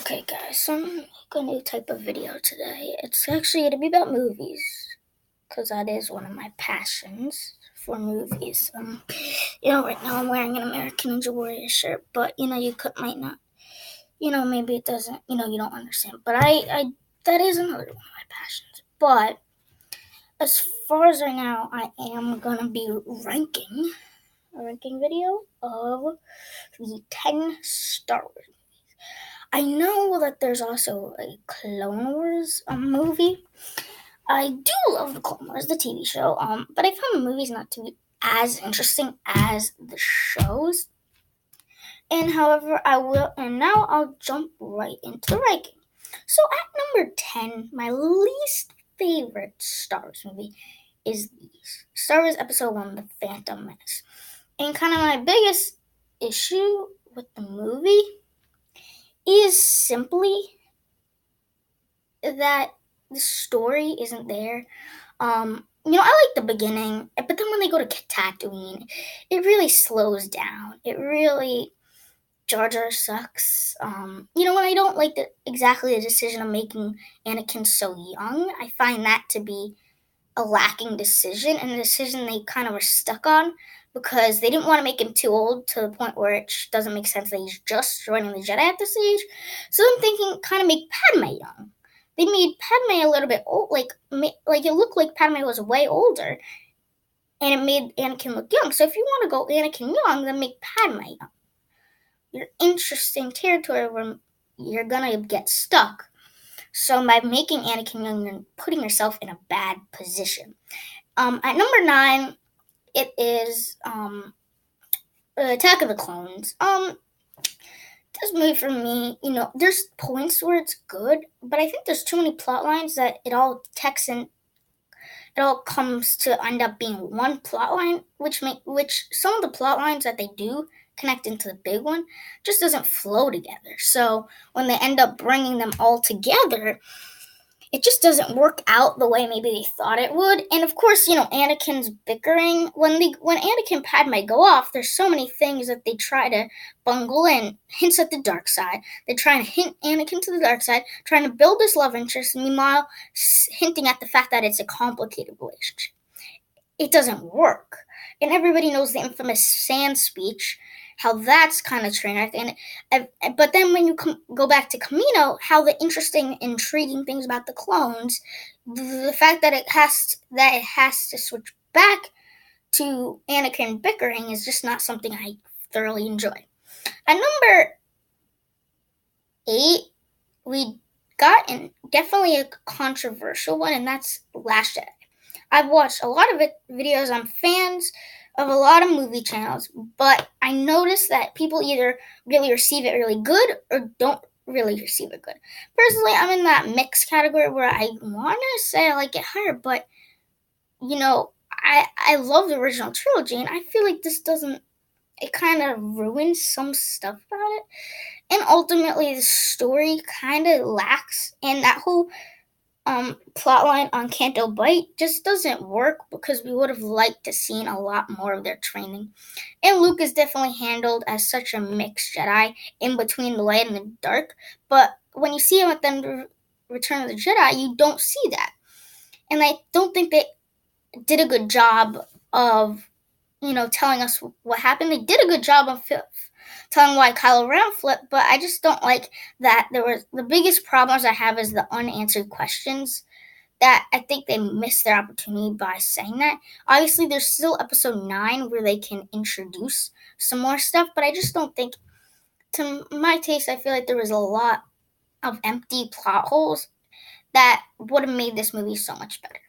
Okay, guys, so I'm making a new type of video today. It's actually going to be about movies, because that is one of my passions for movies. Right now I'm wearing an American Ninja Warrior shirt, but, might not, maybe it doesn't, you don't understand. But that is another one of my passions. But as far as right now, I am going to be ranking a ranking video of the 10 Star Wars. I know that there's also a Clone Wars movie. I do love the Clone Wars, the TV show, but I found the movies not to be as interesting as the shows. And however, now I'll jump right into the ranking. So at number 10, my least favorite Star Wars movie is Star Wars Episode 1, The Phantom Menace. And kind of my biggest issue with the movie is simply that the story isn't there. I like the beginning, but then when they go to Tatooine, it really slows down. It really Jar Jar sucks. When I don't like exactly the decision of making Anakin so young, I find that to be a lacking decision and a decision they kind of were stuck on because they didn't want to make him too old to the point where it doesn't make sense that he's just joining the Jedi at this age. So I'm thinking kind of make Padme young. They made Padme a little bit old, like it looked like Padme was way older, and it made Anakin look young. So if you want to go Anakin young, then make Padme young. You're interesting territory where you're gonna get stuck. So by making Anakin young, you're putting yourself in a bad position. At number 9, it is Attack of the Clones. This movie for me, there's points where it's good, but I think there's too many plot lines that it all comes to end up being one plot line, which some of the plot lines that they do connect into the big one just doesn't flow together. So when they end up bringing them all together, it just doesn't work out the way maybe they thought it would. And of course, Anakin's bickering. When Anakin and Padme go off, there's so many things that they try to bungle in. Hints at the dark side. They're trying to hint Anakin to the dark side, trying to build this love interest, meanwhile hinting at the fact that it's a complicated relationship. It doesn't work. And everybody knows the infamous sand speech, how that's kind of train wreck. But then when you go back to Camino, how the interesting, intriguing things about the clones, the fact that it has to switch back to Anakin bickering is just not something I thoroughly enjoy. At number 8, we got definitely a controversial one, and that's Last Jedi. I've watched a lot of videos. I'm fans of a lot of movie channels, but I noticed that people either really receive it really good or don't really receive it good. Personally, I'm in that mixed category where I want to say I like it higher, but I love the original trilogy, and I feel like this doesn't. It kind of ruins some stuff about it, and ultimately the story kind of lacks, and that whole plotline on Canto Bight just doesn't work because we would have liked to seen a lot more of their training. And Luke is definitely handled as such a mixed Jedi in between the light and the dark, but when you see him at the Return of the Jedi, you don't see that. And I don't think they did a good job of, telling us what happened. They did a good job of telling why Kylo Ren flipped, but I just don't like that. The biggest problems I have is the unanswered questions that I think they missed their opportunity by saying that. Obviously, there's still episode 9 where they can introduce some more stuff, but I just don't think, to my taste, I feel like there was a lot of empty plot holes that would have made this movie so much better.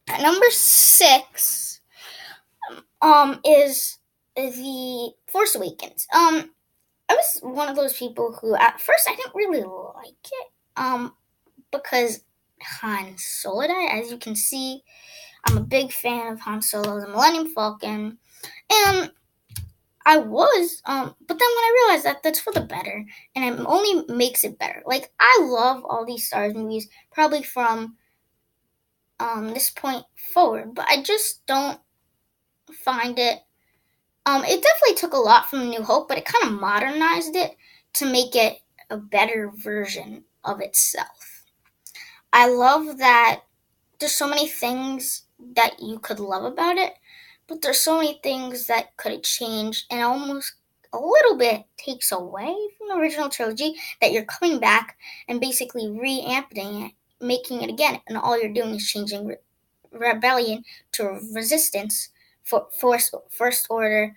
At number 6, is The Force Awakens. I was one of those people who at first I didn't really like it, because Han Solo died. As you can see, I'm a big fan of Han Solo, the Millennium Falcon, and I was, but then when I realized that that's for the better, and it only makes it better. Like, I love all these Star Wars movies, probably from this point forward, but I just don't find it. It definitely took a lot from New Hope, but it kind of modernized it to make it a better version of itself. I love that there's so many things that you could love about it, but there's so many things that could change and almost a little bit takes away from the original trilogy, that you're coming back and basically reamping it, making it again, and all you're doing is changing rebellion to resistance for first order,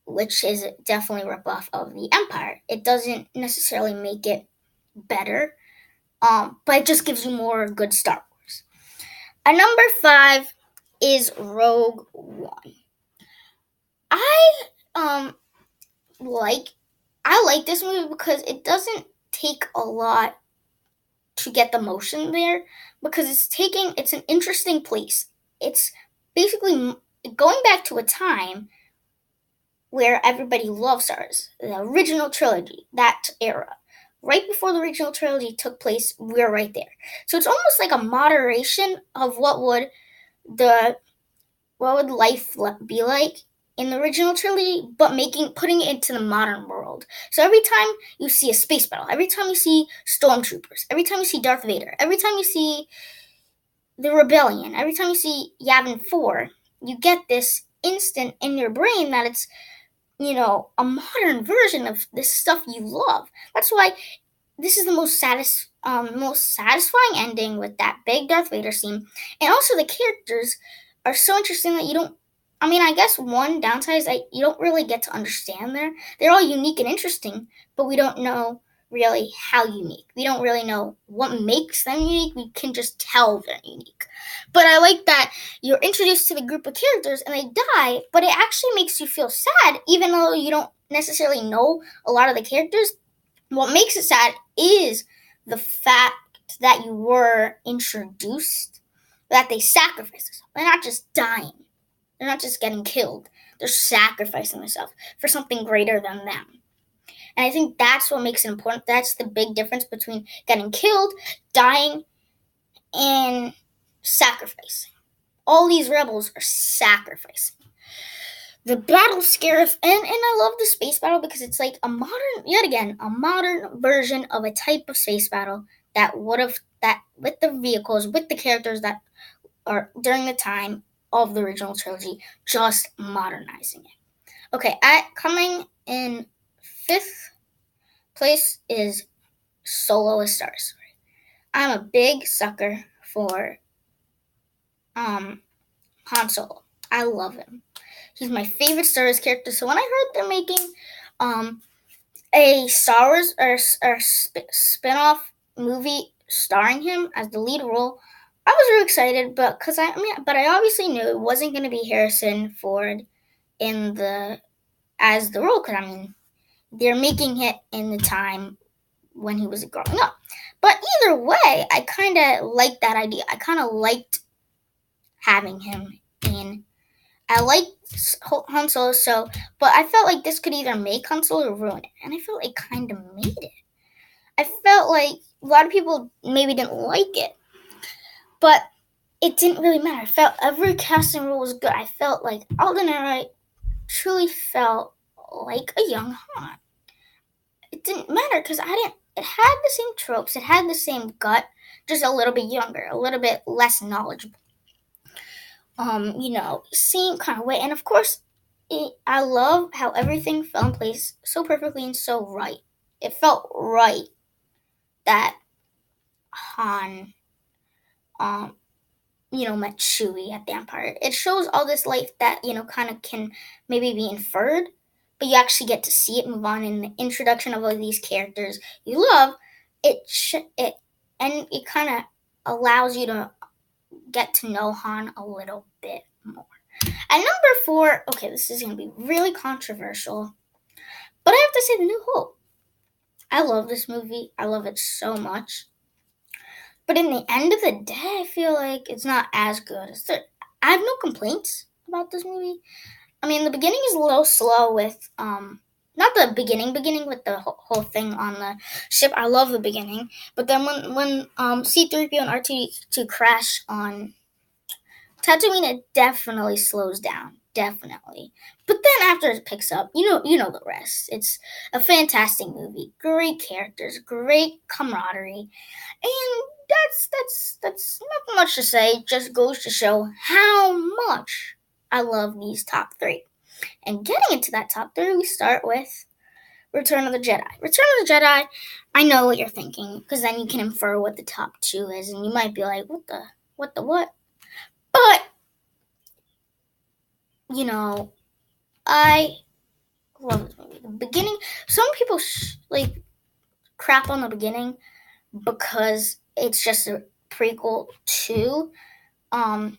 which is definitely a ripoff of the Empire. It doesn't necessarily make it better, but it just gives you more good Star Wars. At number 5 is Rogue One. I like this movie because it doesn't take a lot to get the motion there, because it's an interesting place. It's basically going back to a time where everybody loved Star Wars, the original trilogy, that era. Right before the original trilogy took place, we're right there. So it's almost like a moderation of what would life be like in the original trilogy, but putting it into the modern world. So every time you see a space battle, every time you see stormtroopers, every time you see Darth Vader, every time you see the rebellion, every time you see Yavin 4, you get this instant in your brain that it's, a modern version of this stuff you love. That's why this is the most satisfying ending, with that big Darth Vader scene. And also the characters are so interesting that you don't, I guess one downside is that you don't really get to understand them. They're all unique and interesting, but we don't know really how unique. We don't really know what makes them unique. We can just tell they're unique. But I like that you're introduced to the group of characters and they die, but it actually makes you feel sad, even though you don't necessarily know a lot of the characters. What makes it sad is the fact that you were introduced, that they sacrifice themselves. They're not just dying. They're not just getting killed. They're sacrificing themselves for something greater than them. And I think that's what makes it important. That's the big difference between getting killed, dying, and sacrificing. All these rebels are sacrificing. The battle scarif, and I love the space battle because it's like a modern version of a type of space battle that with the vehicles, with the characters that are during the time of the original trilogy, just modernizing it. Okay, coming in 5th place is Solo: A Star Story. I'm a big sucker for Han Solo. I love him. He's my favorite Star Wars character. So when I heard they're making a Star Wars or spin-off movie starring him as the lead role, I was really excited. But I obviously knew it wasn't going to be Harrison Ford as the role, because they're making it in the time when he was growing up. But either way, I kind of liked that idea. I kind of liked having him in. I liked Han Solo, but I felt like this could either make Han Solo or ruin it, and I felt it kind of made it. I felt like a lot of people maybe didn't like it, but it didn't really matter. I felt every casting role was good. I felt like Alden Ehrenreich truly felt like a young Han. It didn't matter because it had the same tropes, it had the same gut, just a little bit younger, a little bit less knowledgeable. Same kind of way. And of course, I love how everything fell in place so perfectly and so right. It felt right that Han, met Chewie at the Empire. It shows all this life that, kind of can maybe be inferred, but you actually get to see it move on in the introduction of all these characters you love. It kind of allows you to get to know Han a little bit more. At number 4, okay, this is going to be really controversial, but I have to say The New Hope. I love this movie. I love it so much. But in the end of the day, I feel like it's not as good as I have no complaints about this movie. The beginning is a little slow with, not the beginning with the whole thing on the ship. I love the beginning. But then when C-3PO and R2-D2 crash on Tatooine, it definitely slows down. definitely. But then after it picks up, you know the rest. It's a fantastic movie, great characters, great camaraderie, and that's not much to say. It just goes to show how much I love these top three. And getting into that top three, we start with Return of the Jedi. Return of the Jedi, I know what you're thinking, because then you can infer what the top two is, and you might be like, what? But, I love this movie. The beginning, some people, crap on the beginning, because it's just a prequel um,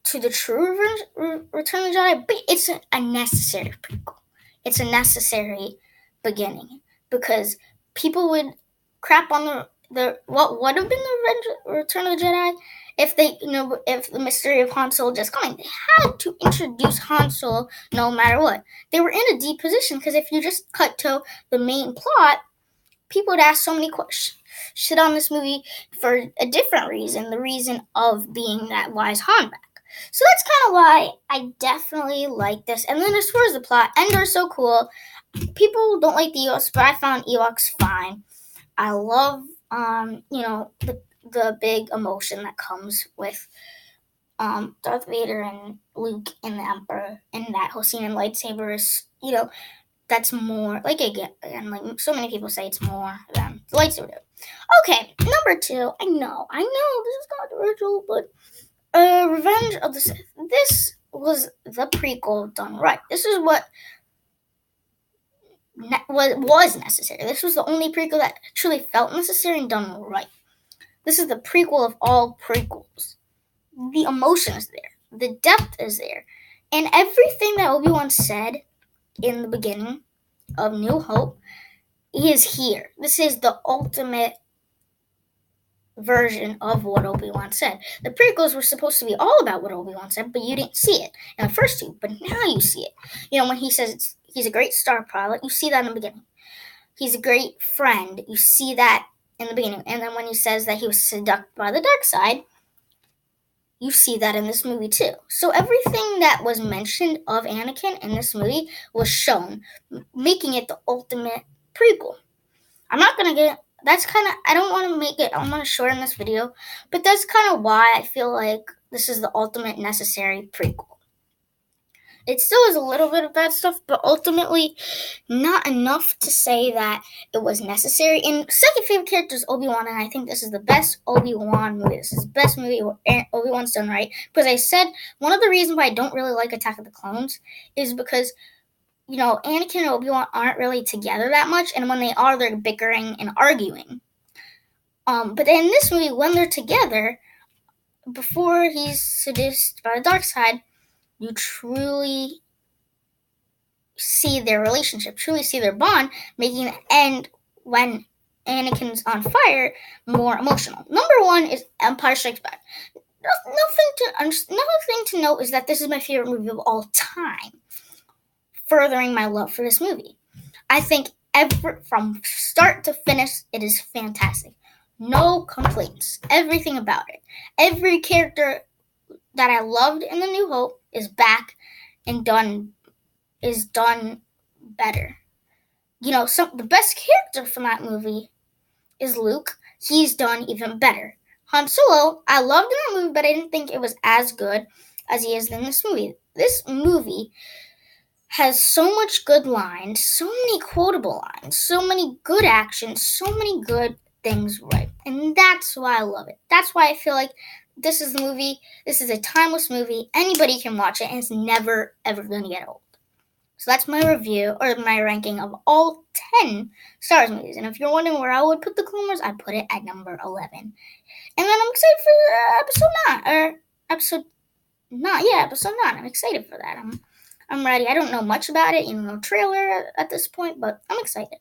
to the true Return of the Jedi, but it's a necessary prequel. It's a necessary beginning, because people would crap on the what would have been the Return of the Jedi if if the mystery of Han Solo just coming. They had to introduce Han Solo no matter what. They were in a deep position, because if you just cut to the main plot, people would ask so many questions, shit on this movie for a different reason, the reason of being that why is Han back? So that's kind of why I definitely like this. And then as far as the plot, Endor's so cool. People don't like the Ewoks, but I found Ewoks fine. I love, the big emotion that comes with Darth Vader and Luke and the Emperor, and that whole scene in lightsabers. That's more like again, like so many people say, it's more than the lightsaber. Okay, number two. I know this is controversial, but Revenge of the Sith. This was the prequel done right. This is what was necessary. This was the only prequel that truly felt necessary and done right. This is the prequel of all prequels. The emotion is there. The depth is there. And everything that Obi-Wan said in the beginning of New Hope is here. This is the ultimate version of what Obi-Wan said. The prequels were supposed to be all about what Obi-Wan said, but you didn't see it in the first two, but now you see it. When he says he's a great star pilot, you see that in the beginning. He's a great friend, you see that in the beginning. And then when he says that he was seduced by the dark side, you see that in this movie too. So everything that was mentioned of Anakin in this movie was shown, making it the ultimate prequel. I'm not going to get... That's kind of... I don't want to make it... I want to shorten this video, but that's kind of why I feel like this is the ultimate necessary prequel. It still is a little bit of bad stuff, but ultimately not enough to say that it was necessary. And second favorite character is Obi-Wan, and I think this is the best Obi-Wan movie. This is the best movie Obi-Wan's done right. Because I said one of the reasons why I don't really like Attack of the Clones is because, Anakin and Obi-Wan aren't really together that much, and when they are, they're bickering and arguing. But in this movie, when they're together, before he's seduced by the dark side, you truly see their relationship, truly see their bond, making the end when Anakin's on fire more emotional. Number one is Empire Strikes Back. Nothing to note is that this is my favorite movie of all time, furthering my love for this movie. I think from start to finish, it is fantastic. No complaints. Everything about it. Every character that I loved in The New Hope is back and done better. The best character from that movie is Luke. He's done even better. Han Solo, I loved in that movie, but I didn't think it was as good as he is in this movie. This movie has so much good lines, so many quotable lines, so many good actions, so many good things right. And that's why I love it. That's why I feel like this is a timeless movie. Anybody can watch it, and it's never, ever going to get old. So that's my review, or my ranking of all 10 Star Wars movies. And if you're wondering where I would put the Clone Wars, I'd put it at number 11. And then I'm excited for episode 9. I'm excited for that. I'm ready. I don't know much about it, no trailer at this point, but I'm excited.